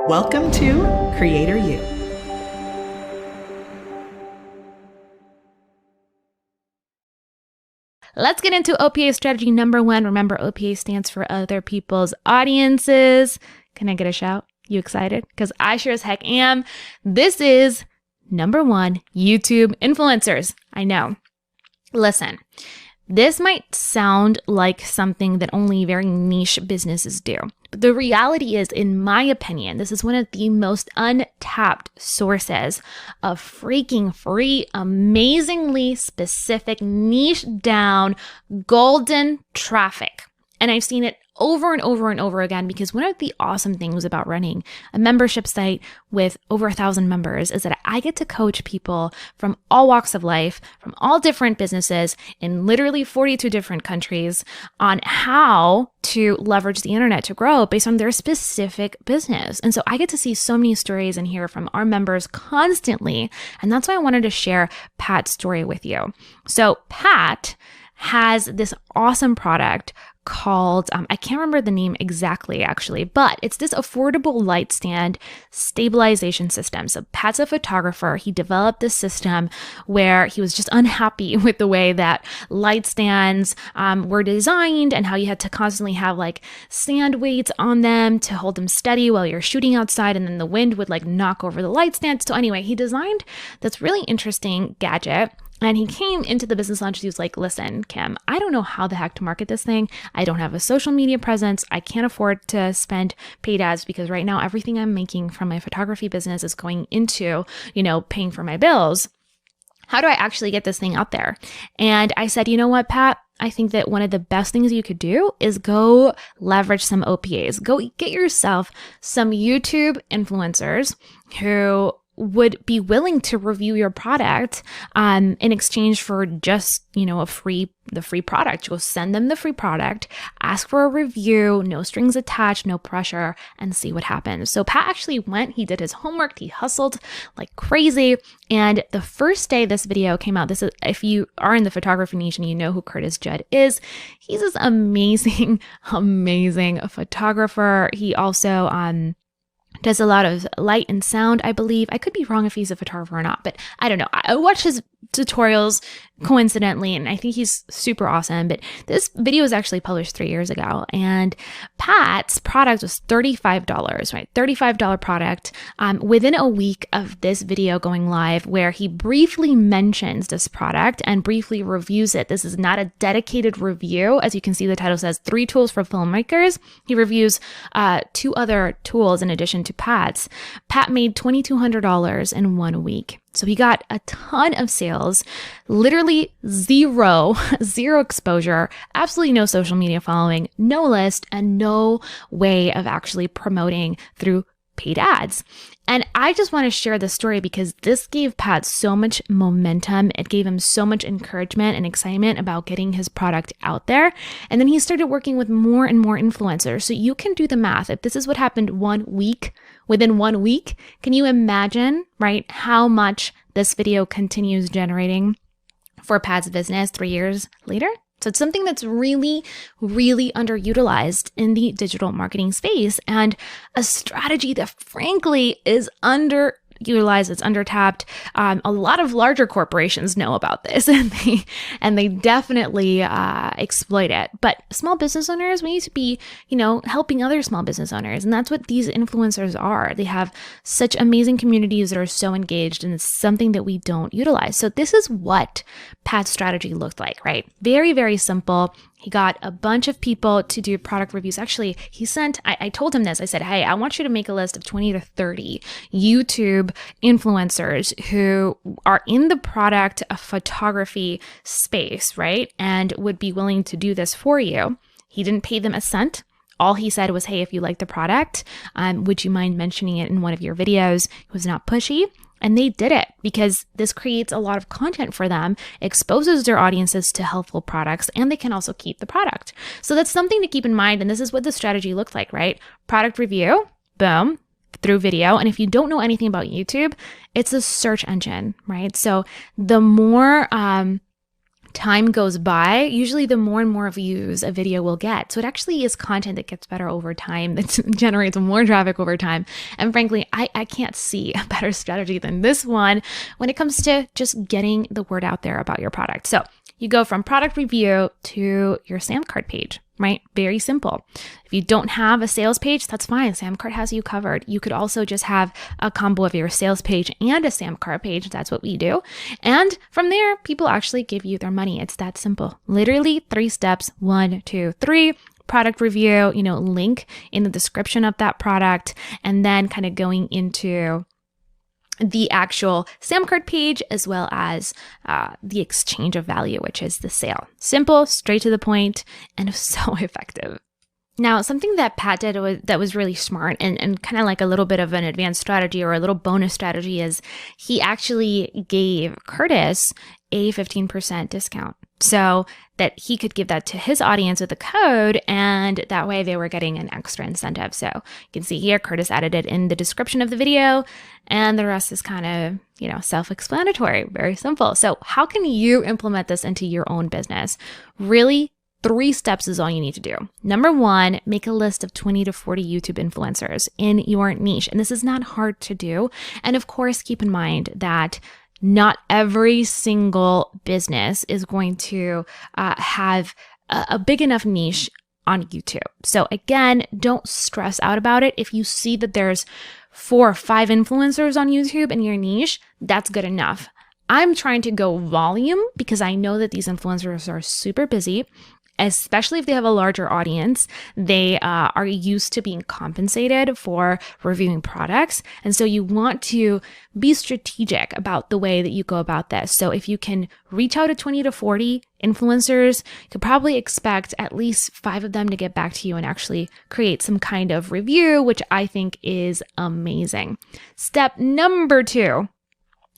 Welcome to Creator You. Let's get into OPA strategy number 1. Remember, OPA stands for other people's audiences. Can I get a shout? You excited? Because I sure as heck am. This is number 1, YouTube influencers. I know. Listen, this might sound like something that only very niche businesses do. But the reality is, in my opinion, this is one of the most untapped sources of freaking free, amazingly specific, niche down, golden traffic. And I've seen it over and over and over again, because one of the awesome things about running a membership site with over 1,000 members is that I get to coach people from all walks of life, from all different businesses in literally 42 different countries on how to leverage the internet to grow based on their specific business. And so I get to see so many stories and hear from our members constantly. And that's why I wanted to share Pat's story with you. So Pat has this awesome product called, I can't remember the name exactly actually, but it's this affordable light stand stabilization system. So Pat's a photographer. He developed this system where he was just unhappy with the way that light stands were designed and how you had to constantly have like stand weights on them to hold them steady while you're shooting outside, and then the wind would like knock over the light stand. So anyway, he designed this really interesting gadget. And he came into the business lunch. He was like, listen, Kim, I don't know how the heck to market this thing. I don't have a social media presence. I can't afford to spend paid ads because right now everything I'm making from my photography business is going into, paying for my bills. How do I actually get this thing out there? And I said, you know what, Pat? I think that one of the best things you could do is go leverage some OPAs. Go get yourself some YouTube influencers who would be willing to review your product in exchange for just, the free product. You'll send them the free product, ask for a review, no strings attached, no pressure, and see what happens. So Pat actually went, he did his homework, he hustled like crazy. And the first day this video came out, this is, if you are in the photography niche and you know who Curtis Judd is, he's this amazing, amazing photographer. He also, does a lot of light and sound, I believe. I could be wrong if he's a photographer or not, but I don't know. I watch his tutorials coincidentally, and I think he's super awesome. But this video was actually published 3 years ago, and Pat's product was $35, right? $35 product. Within a week of this video going live, where he briefly mentions this product and briefly reviews it. This is not a dedicated review. As you can see, the title says 3 tools for filmmakers. He reviews 2 other tools in addition to Pat's. Pat made $2,200 in 1 week. So he got a ton of sales, literally zero exposure, absolutely no social media following, no list, and no way of actually promoting through paid ads. And I just want to share this story because this gave Pat so much momentum. It gave him so much encouragement and excitement about getting his product out there. And then he started working with more and more influencers. So you can do the math. If this is what happened within 1 week, can you imagine, right, how much this video continues generating for Pat's business 3 years later? So it's something that's really, really underutilized in the digital marketing space, and a strategy that frankly is underutilized, it's undertapped. A lot of larger corporations know about this and they definitely exploit it. But small business owners, we need to be, helping other small business owners. And that's what these influencers are. They have such amazing communities that are so engaged, and it's something that we don't utilize. So this is what Pat's strategy looked like, right? Very, very simple. He got a bunch of people to do product reviews. Actually, I told him this. I said, hey, I want you to make a list of 20 to 30 YouTube influencers who are in the product photography space, right? And would be willing to do this for you. He didn't pay them a cent. All he said was, hey, if you like the product, would you mind mentioning it in one of your videos? He was not pushy. And they did it because this creates a lot of content for them, exposes their audiences to helpful products, and they can also keep the product. So that's something to keep in mind. And this is what the strategy looks like, right? Product review, boom, through video. And if you don't know anything about YouTube, it's a search engine, right? So the more time goes by, usually the more and more views a video will get. So it actually is content that gets better over time, that generates more traffic over time. And frankly, I can't see a better strategy than this one when it comes to just getting the word out there about your product. So you go from product review to your SAM card page, right? Very simple. If you don't have a sales page, that's fine. SAM card has you covered. You could also just have a combo of your sales page and a SAM card page. That's what we do. And from there, people actually give you their money. It's that simple. Literally 3 steps, 1, 2, 3. Product review, link in the description of that product, and then kind of going into the actual SAM card page, as well as the exchange of value, which is the sale. Simple, straight to the point, and so effective. Now, something that Pat did that was really smart and kind of like a little bit of an advanced strategy or a little bonus strategy is he actually gave Curtis a 15% discount so that he could give that to his audience with a code, and that way they were getting an extra incentive. So you can see here, Curtis added it in the description of the video, and the rest is kind of, self-explanatory, very simple. So how can you implement this into your own business? Really, 3 steps is all you need to do. Number 1, make a list of 20 to 40 YouTube influencers in your niche. And this is not hard to do. And of course, keep in mind that not every single business is going to have a big enough niche on YouTube. So again, don't stress out about it. If you see that there's 4 or 5 influencers on YouTube in your niche, that's good enough. I'm trying to go volume because I know that these influencers are super busy, especially if they have a larger audience. They are used to being compensated for reviewing products. And so you want to be strategic about the way that you go about this. So if you can reach out to 20 to 40 influencers, you could probably expect at least 5 of them to get back to you and actually create some kind of review, which I think is amazing. Step number 2.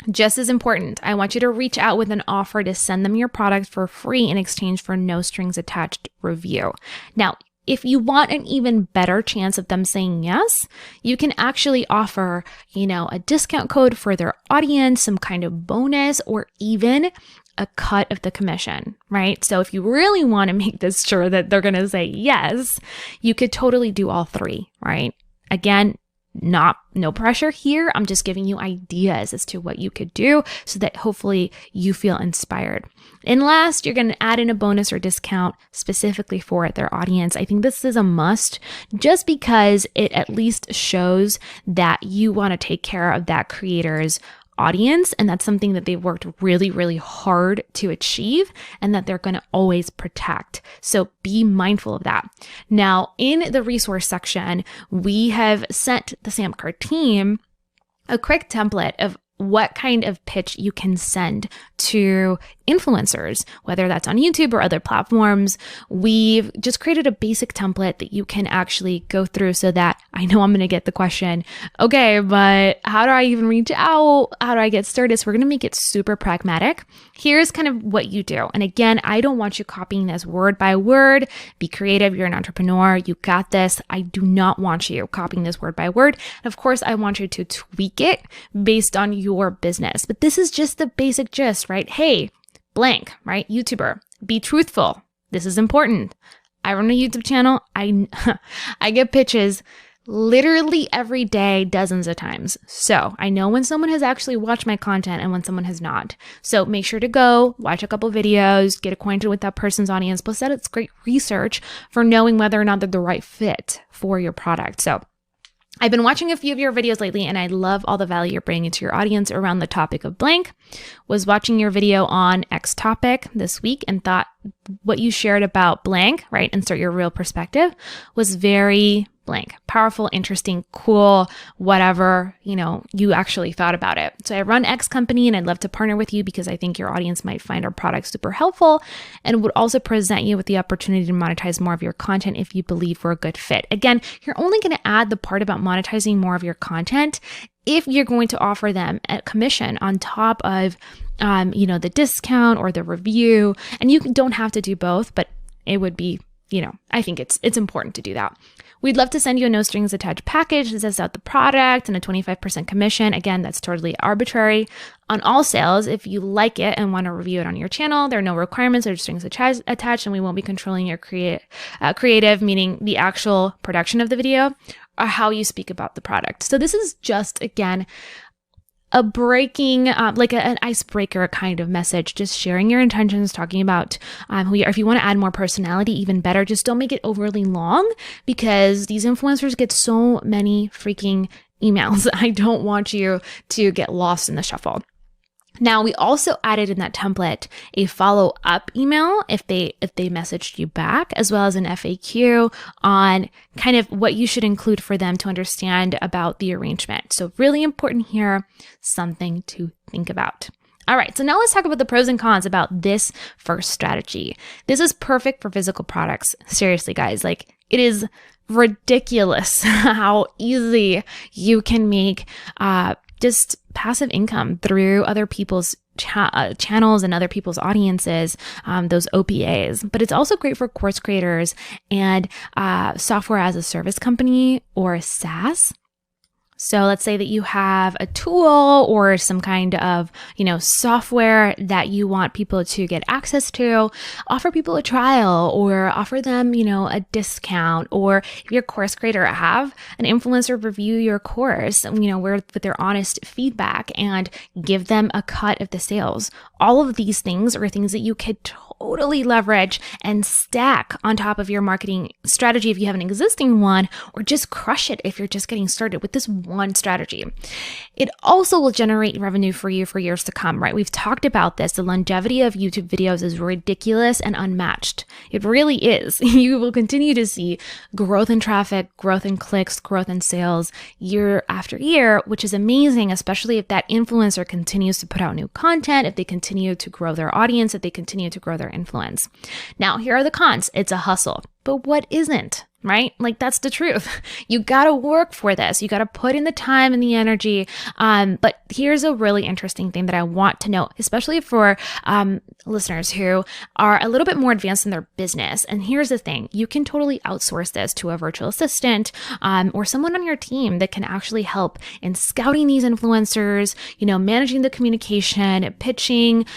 Just as important, I want you to reach out with an offer to send them your product for free in exchange for no strings attached review. Now, if you want an even better chance of them saying yes, you can actually offer, a discount code for their audience, some kind of bonus, or even a cut of the commission, right? So if you really want to make this sure that they're going to say yes, you could totally do all 3, right? Again, no pressure here. I'm just giving you ideas as to what you could do so that hopefully you feel inspired. And last, you're going to add in a bonus or discount specifically for their audience. I think this is a must just because it at least shows that you want to take care of that creator's audience, and that's something that they've worked really, really hard to achieve and that they're going to always protect. So be mindful of that. Now, in the resource section, we have sent the SAM card team a quick template of what kind of pitch you can send to influencers, whether that's on YouTube or other platforms. We've just created a basic template that you can actually go through so that I know I'm going to get the question, okay, but how do I even reach out? How do I get started? So we're going to make it super pragmatic. Here's kind of what you do. And again, I don't want you copying this word by word. Be creative. You're an entrepreneur. You got this. I do not want you copying this word by word. And of course, I want you to tweak it based on your business. But this is just the basic gist, right? Hey, blank, right? YouTuber, be truthful. This is important. I run a YouTube channel. I get pitches literally every day, dozens of times. So I know when someone has actually watched my content and when someone has not. So make sure to go watch a couple videos, get acquainted with that person's audience. Plus that it's great research for knowing whether or not they're the right fit for your product. So I've been watching a few of your videos lately and I love all the value you're bringing to your audience around the topic of blank. Was watching your video on X topic this week and thought what you shared about blank, right? Insert your real perspective, was very blank, powerful, interesting, cool, whatever, you actually thought about it. So I run X company and I'd love to partner with you because I think your audience might find our product super helpful and would also present you with the opportunity to monetize more of your content if you believe we're a good fit. Again, you're only going to add the part about monetizing more of your content if you're going to offer them a commission on top of, the discount or the review. And you don't have to do both, but it would be I think it's important to do that. We'd love to send you a no strings attached package that says out the product and a 25% commission. Again, that's totally arbitrary on all sales. If you like it and want to review it on your channel, there are no requirements or strings attached, and we won't be controlling your creative, meaning the actual production of the video or how you speak about the product. So this is just, again, a breaking, like an icebreaker kind of message, just sharing your intentions, talking about who you are. If you want to add more personality, even better, just don't make it overly long, because these influencers get so many freaking emails. I don't want you to get lost in the shuffle. Now, we also added in that template a follow-up email if they messaged you back, as well as an FAQ on kind of what you should include for them to understand about the arrangement. So really important here, something to think about. All right, so now let's talk about the pros and cons about this first strategy. This is perfect for physical products. Seriously, guys, like, it is ridiculous how easy you can make just passive income through other people's channels and other people's audiences, those OPAs. But it's also great for course creators and software as a service company or SaaS. So let's say that you have a tool or some kind of, software that you want people to get access to, offer people a trial or offer them, a discount, or if you're a course creator, have an influencer review your course, with their honest feedback and give them a cut of the sales. All of these things are things that you could totally leverage and stack on top of your marketing strategy if you have an existing one, or just crush it if you're just getting started with this one strategy. It also will generate revenue for you for years to come, right? We've talked about this. The longevity of YouTube videos is ridiculous and unmatched. It really is. You will continue to see growth in traffic, growth in clicks, growth in sales year after year, which is amazing, especially if that influencer continues to put out new content, if they continue to grow their audience, if they continue to grow their influence. Now, here are the cons. It's a hustle. But what isn't, right? Like, that's the truth. You got to work for this. You got to put in the time and the energy. But here's a really interesting thing that I want to note, especially for listeners who are a little bit more advanced in their business. And here's the thing. You can totally outsource this to a virtual assistant or someone on your team that can actually help in scouting these influencers, managing the communication, pitching,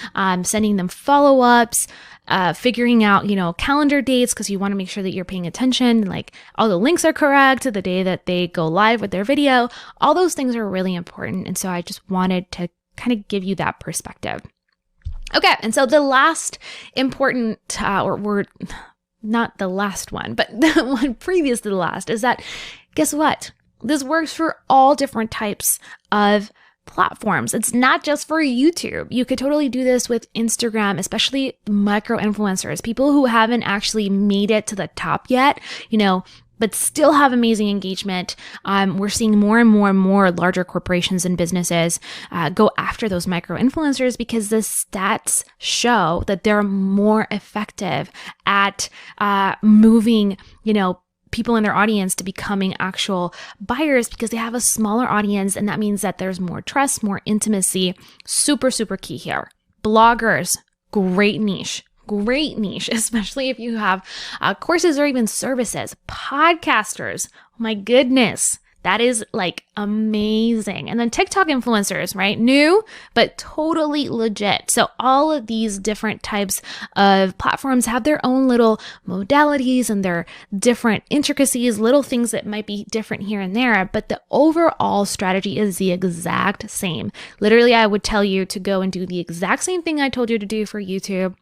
sending them follow-ups, figuring out, calendar dates, because you want to make sure that you're paying attention, like all the links are correct the day that they go live with their video. All those things are really important. And so I just wanted to kind of give you that perspective. Okay. And so the last important, or not the last one, but the one previous to the last, is that, guess what? This works for all different types of platforms. It's not just for YouTube. You could totally do this with Instagram, especially micro influencers, people who haven't actually made it to the top yet, but still have amazing engagement. We're seeing more and more and more larger corporations and businesses go after those micro influencers because the stats show that they're more effective at moving, people in their audience to becoming actual buyers because they have a smaller audience. And that means that there's more trust, more intimacy. Super, super key here. Bloggers, great niche, especially if you have courses or even services. Podcasters, oh my goodness. That is like amazing. And then TikTok influencers, right? New, but totally legit. So all of these different types of platforms have their own little modalities and their different intricacies, little things that might be different here and there, but the overall strategy is the exact same. Literally, I would tell you to go and do the exact same thing I told you to do for YouTube.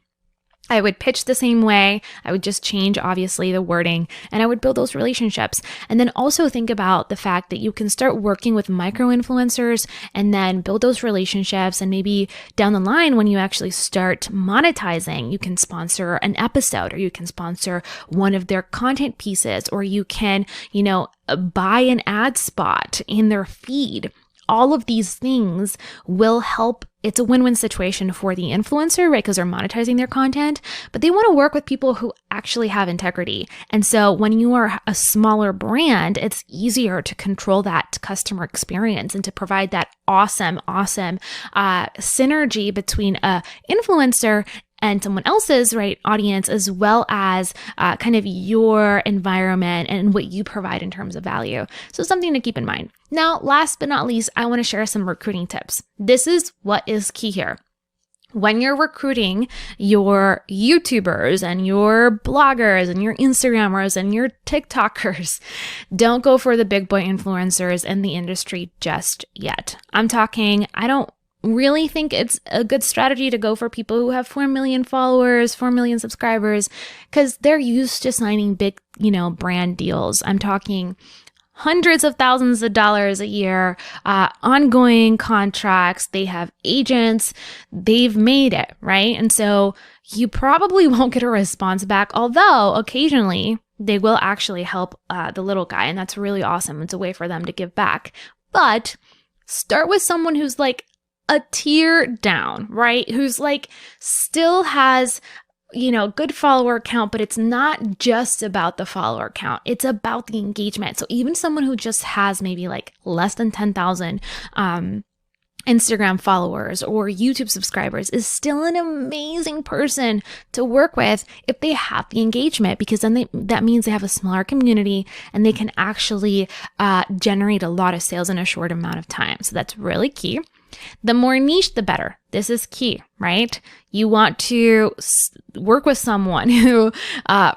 I would pitch the same way. I would just change, obviously, the wording, and I would build those relationships. And then also think about the fact that you can start working with micro influencers and then build those relationships. And maybe down the line, when you actually start monetizing, you can sponsor an episode, or you can sponsor one of their content pieces, or you can, buy an ad spot in their feed. All of these things will help. It's a win-win situation for the influencer, right? Because they're monetizing their content, but they want to work with people who actually have integrity. And so when you are a smaller brand, it's easier to control that customer experience and to provide that awesome synergy between a influencer and someone else's, right, audience, as well as kind of your environment and what you provide in terms of value. So something to keep in mind. Now, last but not least, I want to share some recruiting tips. This is what is key here. When you're recruiting your YouTubers and your bloggers and your Instagrammers and your TikTokers, don't go for the big boy influencers in the industry just yet. I don't really think it's a good strategy to go for people who have 4 million followers, 4 million subscribers, because they're used to signing big, brand deals. I'm talking hundreds of thousands of dollars a year, ongoing contracts. They have agents. They've made it, right? And so you probably won't get a response back, although occasionally they will actually help the little guy. And that's really awesome. It's a way for them to give back. But start with someone who's like a tier down, right? Who's like still has good follower count, but it's not just about the follower count. It's about the engagement. So even someone who just has maybe like less than 10,000 Instagram followers or YouTube subscribers is still an amazing person to work with if they have the engagement, because then that means they have a smaller community and they can actually generate a lot of sales in a short amount of time. So that's really key. The more niche, the better. This is key, right? You want to work with someone who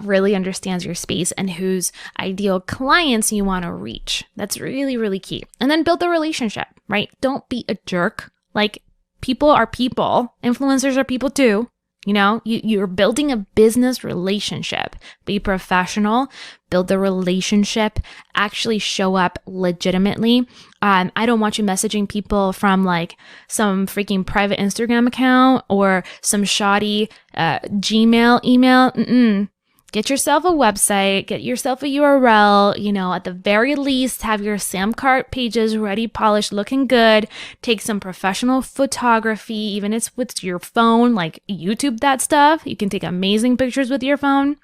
really understands your space and whose ideal clients you want to reach. That's really, really key. And then build the relationship, right? Don't be a jerk. Like, people are people. Influencers are people too. You're building a business relationship. Be professional, build the relationship, actually show up legitimately. I don't want you messaging people from like some freaking private Instagram account or some shoddy Gmail email. Get yourself a website, get yourself a URL, at the very least, have your SAM cart pages ready, polished, looking good. Take some professional photography, even if it's with your phone, like YouTube that stuff. You can take amazing pictures with your phone.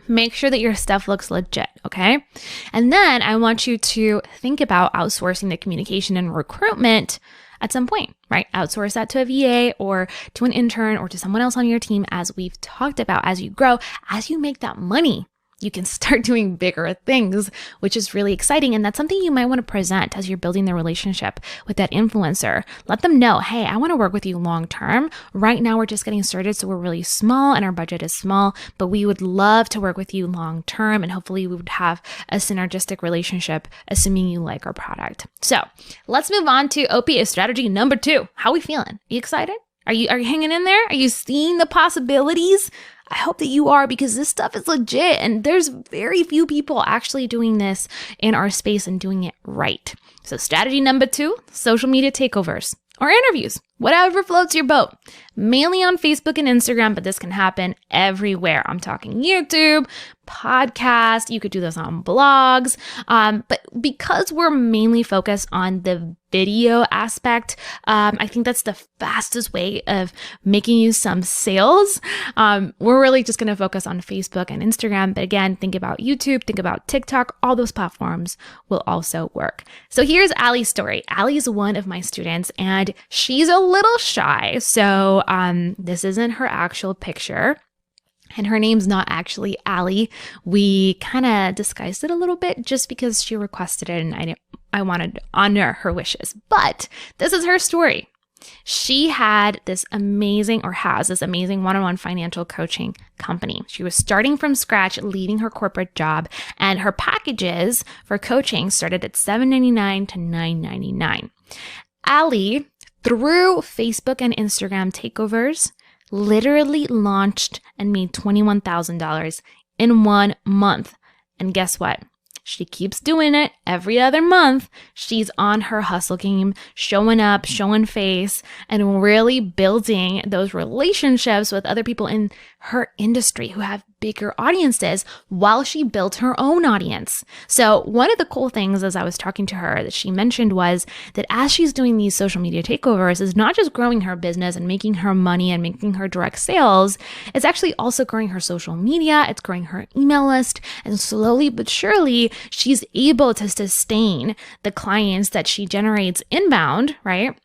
Make sure that your stuff looks legit, okay? And then I want you to think about outsourcing the communication and recruitment at some point, right? Outsource that to a VA or to an intern or to someone else on your team, as we've talked about. As you grow, as you make that money, you can start doing bigger things, which is really exciting. And that's something you might want to present as you're building the relationship with that influencer. Let them know, hey, I want to work with you long term. Right now, we're just getting started, so we're really small and our budget is small, but we would love to work with you long term. And hopefully we would have a synergistic relationship, assuming you like our product. So let's move on to OPA strategy number 2. How are we feeling? Are you excited? Are you hanging in there? Are you seeing the possibilities? I hope that you are, because this stuff is legit and there's very few people actually doing this in our space and doing it right. So strategy number 2, social media takeovers or interviews, whatever floats your boat. Mainly on Facebook and Instagram, but this can happen everywhere. I'm talking YouTube, podcast. You could do this on blogs. But because we're mainly focused on the video aspect, I think that's the fastest way of making you some sales. We're really just going to focus on Facebook and Instagram. But again, think about YouTube, think about TikTok. All those platforms will also work. So here's Allie's story. Allie's one of my students and she's a little shy. So this isn't her actual picture. And her name's not actually Allie. We kind of disguised it a little bit just because she requested it and I wanted to honor her wishes. But this is her story. She had this amazing, or has this amazing one-on-one financial coaching company. She was starting from scratch, leaving her corporate job, and her packages for coaching started at $7.99 to $9.99. Allie, through Facebook and Instagram takeovers, literally launched and made $21,000 in 1 month. And guess what? She keeps doing it every other month. She's on her hustle game, showing up, showing face, and really building those relationships with other people in her industry who have bigger audiences while she built her own audience. So one of the cool things as I was talking to her that she mentioned was that as she's doing these social media takeovers, is not just growing her business and making her money and making her direct sales, it's actually also growing her social media, it's growing her email list, and slowly but surely she's able to sustain the clients that she generates inbound, right?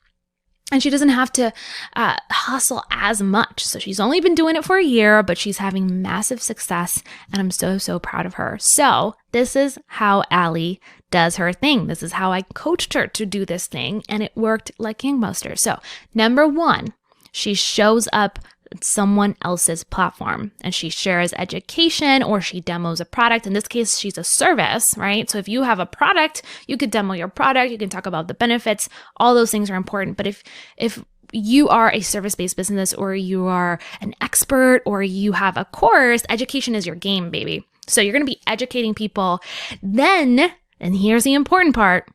And she doesn't have to hustle as much. So she's only been doing it for a year, but she's having massive success. And I'm so, so proud of her. So this is how Allie does her thing. This is how I coached her to do this thing. And it worked like gangbusters. So number one, she shows up someone else's platform and she shares education or she demos a product. In this case, she's a service, right? So if you have a product, you could demo your product, you can talk about the benefits, all those things are important. But if you are a service-based business or you are an expert or you have a course, education is your game, baby. So you're going to be educating people. Then, and here's the important part,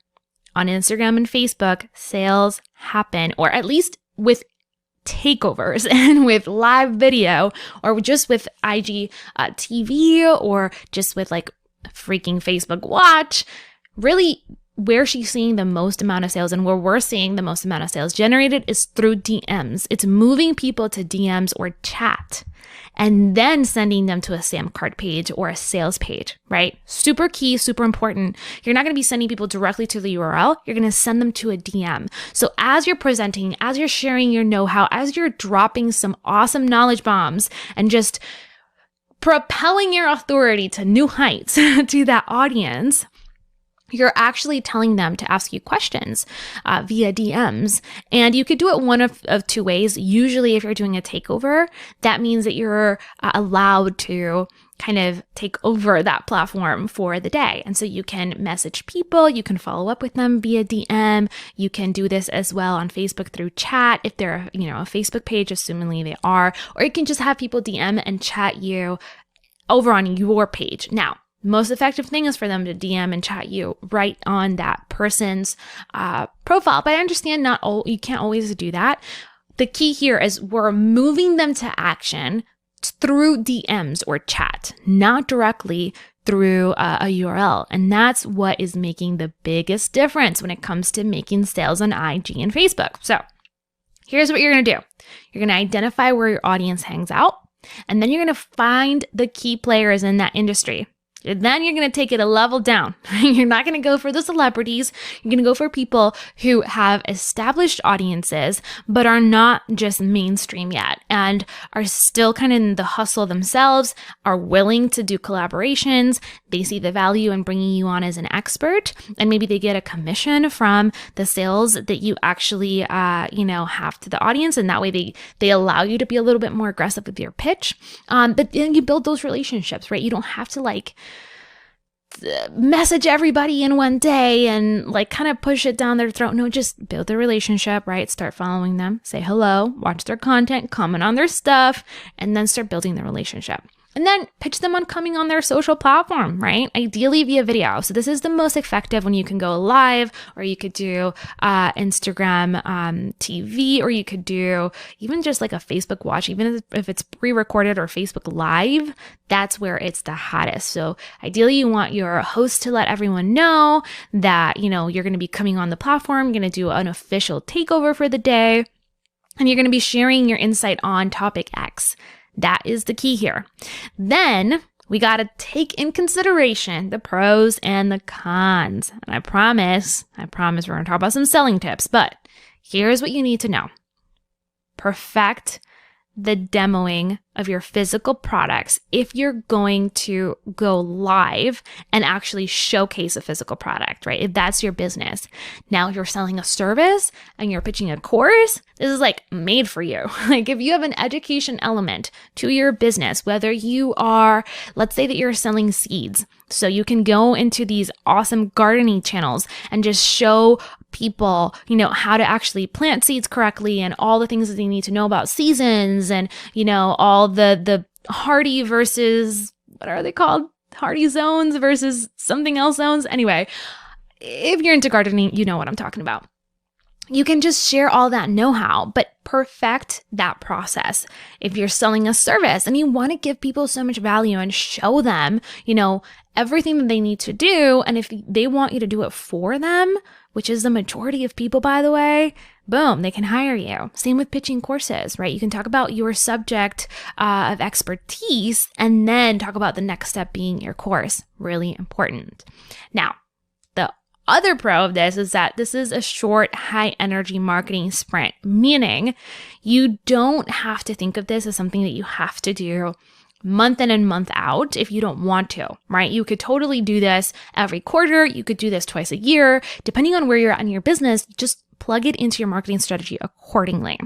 on Instagram and Facebook, sales happen, or at least with takeovers and with live video or just with IG TV or just with like freaking Facebook Watch. Really, where she's seeing the most amount of sales and where we're seeing the most amount of sales generated is through DMs. It's moving people to DMs or chat and then sending them to a SAM card page or a sales page, right? Super key, super important. You're not going to be sending people directly to the URL. You're going to send them to a DM. So as you're presenting, as you're sharing your know-how, as you're dropping some awesome knowledge bombs and just propelling your authority to new heights to that audience, you're actually telling them to ask you questions via DMs. And you could do it one of two ways. Usually if you're doing a takeover, that means that you're allowed to kind of take over that platform for the day. And so you can message people, you can follow up with them via DM. You can do this as well on Facebook through chat if they're, a Facebook page, assumingly they are, or you can just have people DM and chat you over on your page. Now, most effective thing is for them to DM and chat you right on that person's profile. But I understand you can't always do that. The key here is we're moving them to action through DMs or chat, not directly through a URL. And that's what is making the biggest difference when it comes to making sales on IG and Facebook. So here's what you're going to do. You're going to identify where your audience hangs out, and then you're going to find the key players in that industry. Then you're going to take it a level down. You're not going to go for the celebrities. You're going to go for people who have established audiences, but are not just mainstream yet and are still kind of in the hustle themselves, are willing to do collaborations. They see the value in bringing you on as an expert, and maybe they get a commission from the sales that you actually, have to the audience. And that way they allow you to be a little bit more aggressive with your pitch. But then you build those relationships, right? You don't have to message everybody in one day and kind of push it down their throat. No, just build a relationship, right? Start following them, say hello, watch their content, comment on their stuff, and then start building the relationship. And then pitch them on coming on their social platform, right? Ideally via video. So this is the most effective when you can go live, or you could do Instagram TV, or you could do even just like a Facebook Watch, even if it's pre-recorded or Facebook Live. That's where it's the hottest. So ideally you want your host to let everyone know that, you're going to be coming on the platform, you're going to do an official takeover for the day, and you're going to be sharing your insight on topic X. That is the key here. Then we got to take in consideration the pros and the cons. And I promise we're going to talk about some selling tips, but here's what you need to know. Perfect the demoing of your physical products if you're going to go live and actually showcase a physical product, right? If that's your business. Now, if you're selling a service and you're pitching a course, this is made for you. If you have an education element to your business, whether you are, let's say that you're selling seeds, so you can go into these awesome gardening channels and just show people, how to actually plant seeds correctly and all the things that they need to know about seasons and, all the hardy versus, what are they called? Hardy zones versus something else zones. Anyway, if you're into gardening, you know what I'm talking about. You can just share all that know-how, but perfect that process. If you're selling a service and you want to give people so much value and show them, everything that they need to do, and if they want you to do it for them, which is the majority of people, by the way, boom, they can hire you. Same with pitching courses, right? You can talk about your subject of expertise and then talk about the next step being your course. Really important. Now, the other pro of this is that this is a short, high energy marketing sprint, meaning you don't have to think of this as something that you have to do month in and month out if you don't want to, right? You could totally do this every quarter. You could do this twice a year, depending on where you're at in your business. Just plug it into your marketing strategy accordingly.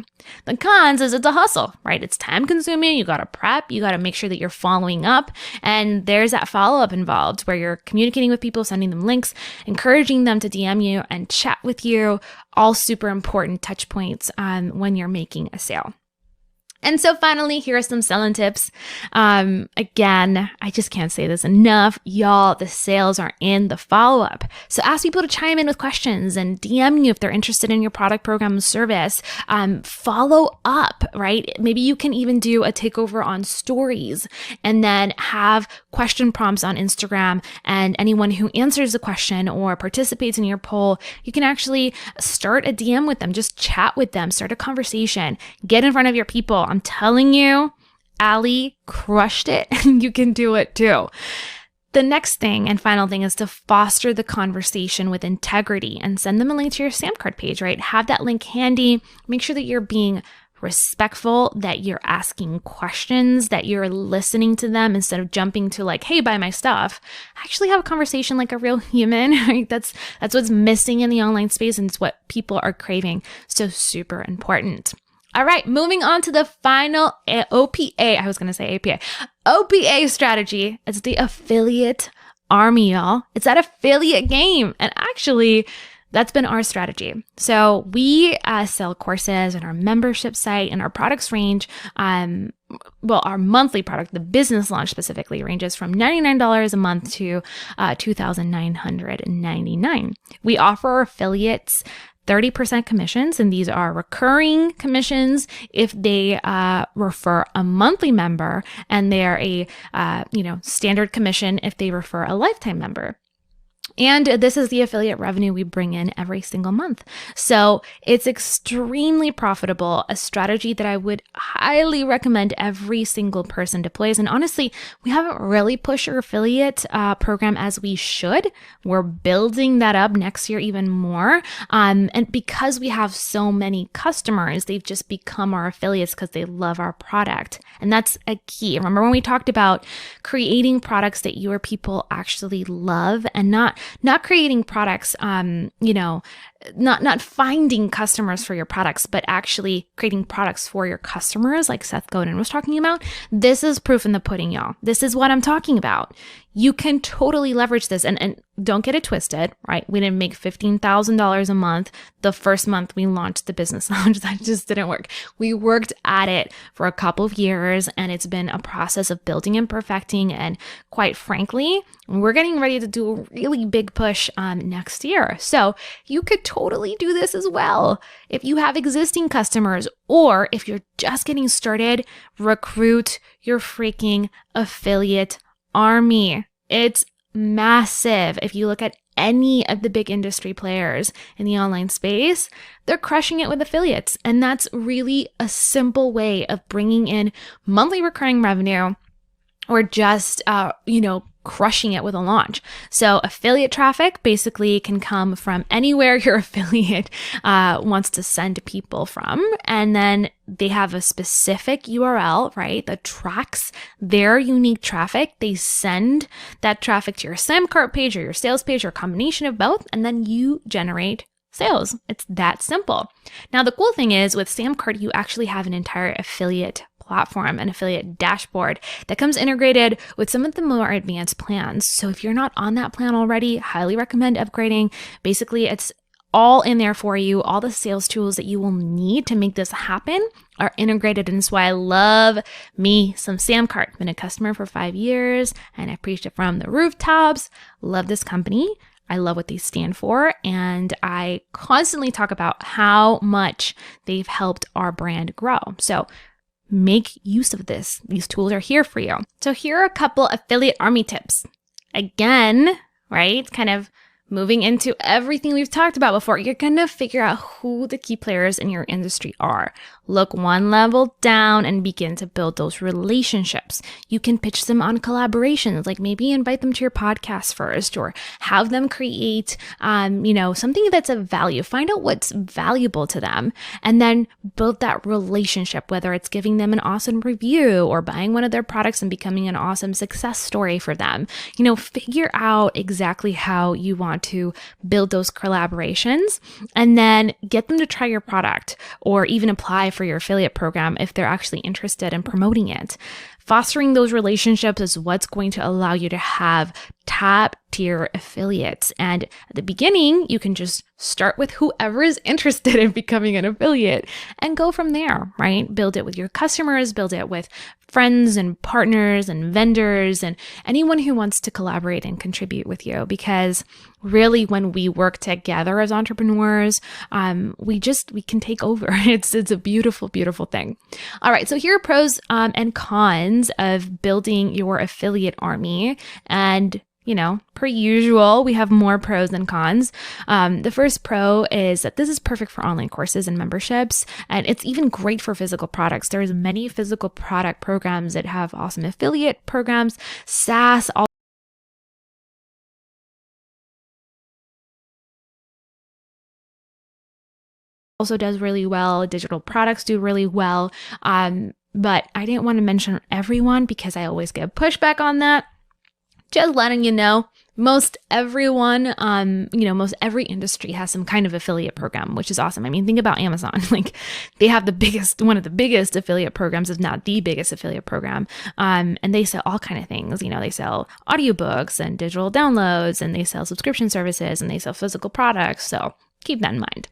The cons is it's a hustle, right? It's time consuming. You got to prep. You got to make sure that you're following up. And there's that follow-up involved where you're communicating with people, sending them links, encouraging them to DM you and chat with you. All super important touch points when you're making a sale. And so finally, here are some selling tips. Again, I just can't say this enough. Y'all, the sales are in the follow-up. So ask people to chime in with questions and DM you if they're interested in your product, program, service. Follow up, right? Maybe you can even do a takeover on stories and then have question prompts on Instagram. And anyone who answers the question or participates in your poll, you can actually start a DM with them. Just chat with them, start a conversation, get in front of your people. I'm telling you, Allie crushed it, and you can do it too. The next thing and final thing is to foster the conversation with integrity and send them a link to your Sam card page, right? Have that link handy. Make sure that you're being respectful, that you're asking questions, that you're listening to them instead of jumping to like, hey, buy my stuff. Actually have a conversation like a real human, right? That's what's missing in the online space, and it's what people are craving. So super important. All right, moving on to the final OPA. I was going to say APA. OPA strategy. It's the affiliate army, y'all. It's that affiliate game. And actually, that's been our strategy. So we sell courses on our membership site, and our products range, our monthly product, the business launch specifically, ranges from $99 a month to $2,999. We offer affiliates 30% commissions, and these are recurring commissions if they refer a monthly member, and they're a standard commission if they refer a lifetime member. And this is the affiliate revenue we bring in every single month. So it's extremely profitable, a strategy that I would highly recommend every single person deploys. And honestly, we haven't really pushed our affiliate program as we should. We're building that up next year even more. And because we have so many customers, they've just become our affiliates because they love our product. And that's a key. Remember when we talked about creating products that your people actually love, and not creating products, not finding customers for your products, but actually creating products for your customers like Seth Godin was talking about. This is proof in the pudding, y'all. This is what I'm talking about. You can totally leverage this, and don't get it twisted, right? We didn't make $15,000 a month the first month we launched the business launch. That just didn't work. We worked at it for a couple of years, and it's been a process of building and perfecting. And quite frankly, we're getting ready to do a really big push next year. So you could totally do this as well. If you have existing customers, or if you're just getting started, recruit your freaking affiliate army. It's massive. If you look at any of the big industry players in the online space, they're crushing it with affiliates. And that's really a simple way of bringing in monthly recurring revenue, or just, crushing it with a launch. So affiliate traffic basically can come from anywhere your affiliate wants to send people from. And then they have a specific URL, right, that tracks their unique traffic. They send that traffic to your Sam cart page or your sales page, or a combination of both, and then you generate sales. It's that simple. Now, the cool thing is with Sam cart, you actually have an entire affiliate platform, an affiliate dashboard that comes integrated with some of the more advanced plans. So if you're not on that plan already, highly recommend upgrading. Basically, it's all in there for you. All the sales tools that you will need to make this happen are integrated. And that's why I love me some Sam cart. Been a customer for 5 years, and I preached it from the rooftops. Love this company. I love what they stand for, and I constantly talk about how much they've helped our brand grow. So make use of this. These tools are here for you. So here are a couple affiliate army tips. Again, right? Kind of moving into everything we've talked about before, you're going to figure out who the key players in your industry are. Look one level down and begin to build those relationships. You can pitch them on collaborations, like maybe invite them to your podcast first, or have them create, something that's of value. Find out what's valuable to them and then build that relationship, whether it's giving them an awesome review or buying one of their products and becoming an awesome success story for them. Figure out exactly how you want to build those collaborations and then get them to try your product or even apply for your affiliate program if they're actually interested in promoting it. Fostering those relationships is what's going to allow you to have top tier affiliates. And at the beginning, you can just start with whoever is interested in becoming an affiliate and go from there, right? Build it with your customers, build it with friends and partners and vendors and anyone who wants to collaborate and contribute with you. Because really, when we work together as entrepreneurs, we can take over. It's a beautiful, beautiful thing. All right, so here are pros and cons of building your affiliate army. And per usual, we have more pros than cons. The first pro is that this is perfect for online courses and memberships, and it's even great for physical products. There's many physical product programs that have awesome affiliate programs. SaaS also does really well. Digital products do really well. But I didn't want to mention everyone because I always get pushback on that. Just letting you know, most everyone, most every industry has some kind of affiliate program, which is awesome. I mean, think about Amazon. Like, they have one of the biggest affiliate programs, if not the biggest affiliate program. And they sell all kind of things. They sell audiobooks and digital downloads, and they sell subscription services, and they sell physical products. So keep that in mind.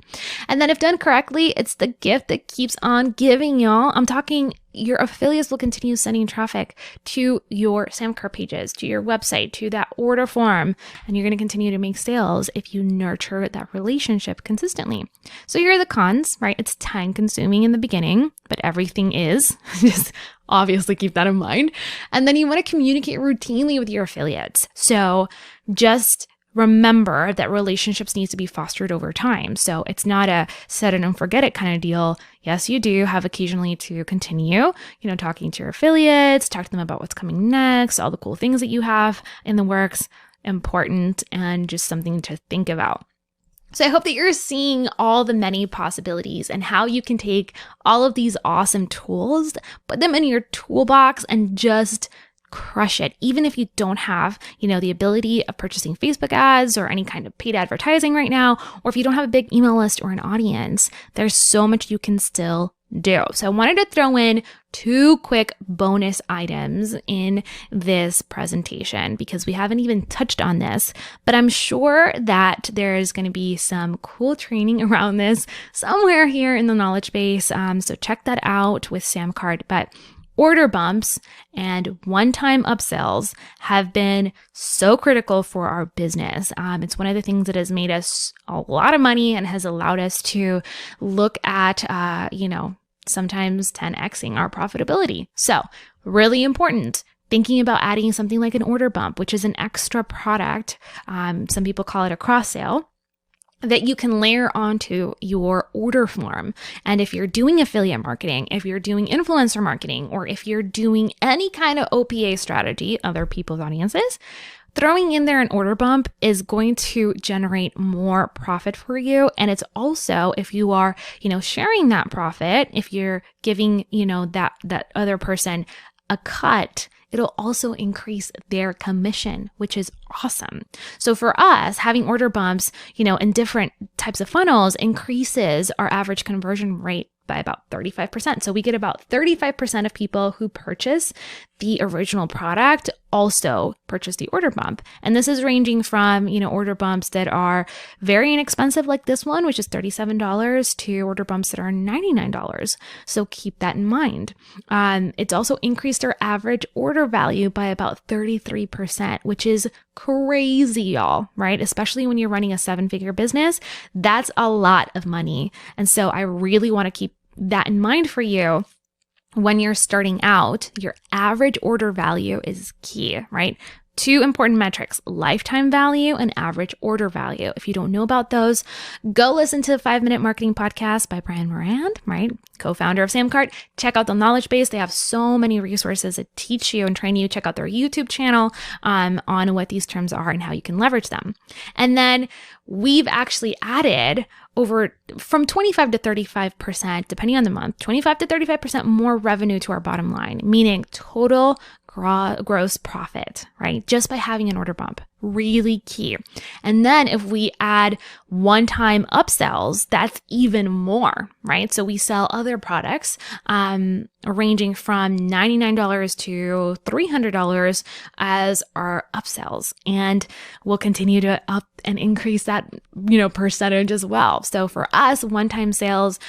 And then if done correctly, it's the gift that keeps on giving, y'all. I'm talking your affiliates will continue sending traffic to your Samcart pages, to your website, to that order form, and you're going to continue to make sales if you nurture that relationship consistently. So here are the cons, right? It's time consuming in the beginning, but everything is. Just obviously keep that in mind. And then you want to communicate routinely with your affiliates. So just remember that relationships need to be fostered over time. So it's not a set it and forget it kind of deal. Yes, you do have occasionally to continue, talking to your affiliates, talk to them about what's coming next, all the cool things that you have in the works, important, and just something to think about. So I hope that you're seeing all the many possibilities and how you can take all of these awesome tools, put them in your toolbox and just crush it. Even if you don't have, the ability of purchasing Facebook ads or any kind of paid advertising right now, or if you don't have a big email list or an audience, there's so much you can still do. So I wanted to throw in 2 quick bonus items in this presentation because we haven't even touched on this, but I'm sure that there's going to be some cool training around this somewhere here in the knowledge base. So check that out with Samcart. But order bumps and one-time upsells have been so critical for our business. It's one of the things that has made us a lot of money and has allowed us to look at, sometimes 10xing our profitability. So really important. Thinking about adding something like an order bump, which is an extra product. Some people call it a cross sale, that you can layer onto your order form. And if you're doing affiliate marketing, if you're doing influencer marketing, or if you're doing any kind of OPA strategy, other people's audiences, throwing in there an order bump is going to generate more profit for you. And it's also, if you are, sharing that profit, if you're giving, that other person a cut, it'll also increase their commission, which is awesome. So for us, having order bumps, in different types of funnels increases our average conversion rate by about 35%. So we get about 35% of people who purchase the original product also purchase the order bump. And this is ranging from, order bumps that are very inexpensive like this one, which is $37, to order bumps that are $99. So keep that in mind. It's also increased our average order value by about 33%, which is crazy, y'all, right? Especially when you're running a 7-figure business, that's a lot of money. And so I really want to keep that in mind for you. When you're starting out, your average order value is key, right? two important metrics, lifetime value and average order value. If you don't know about those, go listen to the 5-Minute Marketing Podcast by Brian Moran, right? Co-founder of Samcart. Check out the knowledge base. They have so many resources that teach you and train you. Check out their YouTube channel on what these terms are and how you can leverage them. And then we've actually added from 25 to 35%, depending on the month, 25 to 35% more revenue to our bottom line, meaning total gross profit, right? Just by having an order bump, really key. And then if we add one-time upsells, that's even more, right? So we sell other products ranging from $99 to $300 as our upsells, and we'll continue to up and increase that, percentage as well. So for us, one-time sales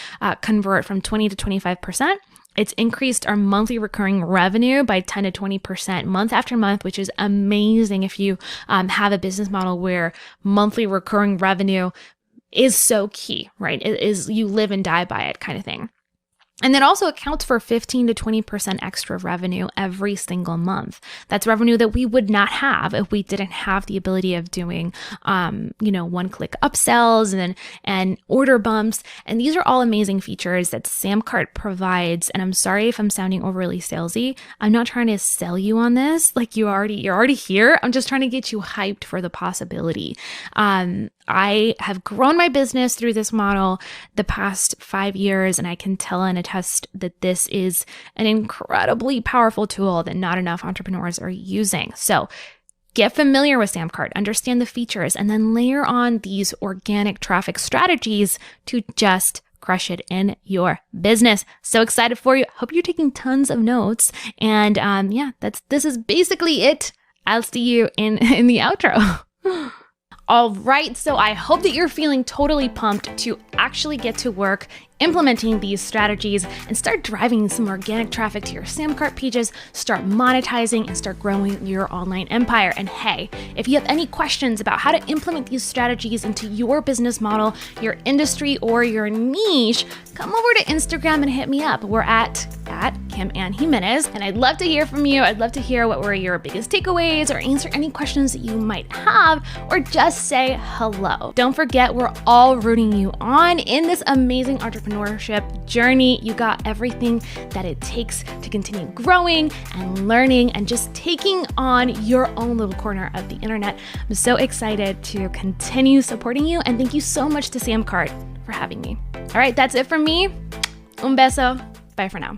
convert from 20 to 25%. It's increased our monthly recurring revenue by 10 to 20% month after month, which is amazing if you have a business model where monthly recurring revenue is so key, right? It is, you live and die by it kind of thing. And that also accounts for 15 to 20% extra revenue every single month. That's revenue that we would not have if we didn't have the ability of doing, one-click upsells and order bumps. And these are all amazing features that Samcart provides. And I'm sorry if I'm sounding overly salesy. I'm not trying to sell you on this. Like you're already here. I'm just trying to get you hyped for the possibility. I have grown my business through this model the past 5 years, and I can tell and attest that this is an incredibly powerful tool that not enough entrepreneurs are using. So get familiar with Samcart, understand the features, and then layer on these organic traffic strategies to just crush it in your business. So excited for you. Hope you're taking tons of notes. And this is basically it. I'll see you in the outro. All right, so I hope that you're feeling totally pumped to actually get to work implementing these strategies and start driving some organic traffic to your Samcart pages, start monetizing, and start growing your online empire. And hey, if you have any questions about how to implement these strategies into your business model, your industry, or your niche, come over to Instagram and hit me up. We're at Jimenez, and I'd love to hear from you. I'd love to hear what were your biggest takeaways, or answer any questions that you might have, or just say hello. Don't forget, we're all rooting you on in this amazing entrepreneurship journey. You got everything that it takes to continue growing and learning and just taking on your own little corner of the internet. I'm so excited to continue supporting you, and thank you so much to Samcart for having me. All right, that's it from me. Un beso. Bye for now.